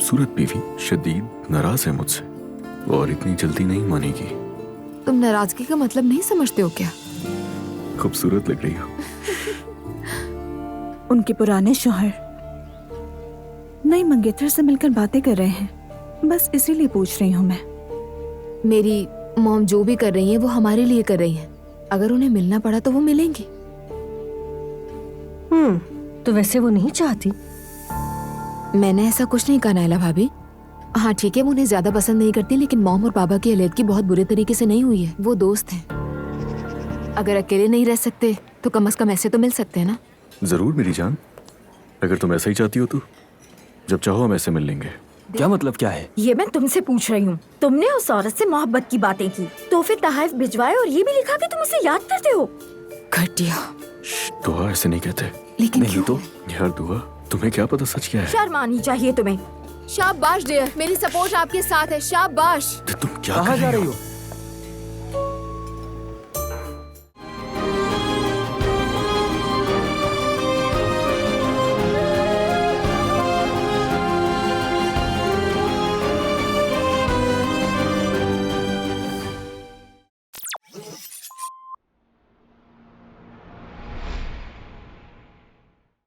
खूबसूरत बीवी शदीद नाराज है मुझसे और इतनी जल्दी नहीं मानेगी। तुम नाराजगी का मतलब नहीं समझते हो क्या? खूबसूरत लग रही हो। उनके पुराने शौहर नई मंगेतर से मिलकर बातें कर रहे हैं, बस इसीलिए पूछ रही हूँ मैं। मेरी मॉम जो भी कर रही है वो हमारे लिए कर रही है। अगर उन्हें मिलना पड़ा तो वो मिलेंगी। तो वैसे वो नहीं चाहती। मैंने ऐसा कुछ नहीं कहा नायला भाभी। हाँ ठीक है, वो उन्हें ज्यादा पसंद नहीं करती, लेकिन मॉम और पापा की अलैदगी बहुत बुरे तरीके से नहीं हुई है। वो दोस्त हैं। अगर अकेले नहीं रह सकते तो कम से कम ऐसे तो मिल सकते हैं ना। जरूर मेरी जान, अगर तुम ऐसा ही चाहती हो तो जब चाहो हम ऐसे मिल लेंगे। क्या मतलब क्या है? ये मैं तुमसे पूछ रही हूँ। तुमने उस औरत से मोहब्बत की बातें की, तोहफे तोहफ भिजवाए और ये भी लिखा कि तुम उसे याद करते हो। घटिया। दुआ ऐसे नहीं कहते। लेकिन नहीं तो यार दुआ, तुम्हें क्या पता सच क्या है? शर्म आनी चाहिए तुम्हें। शाबाश डियर, मेरी सपोर्ट आपके साथ है। शाबाश। तुम क्या कहाँ कर जा रही रही हो? हो?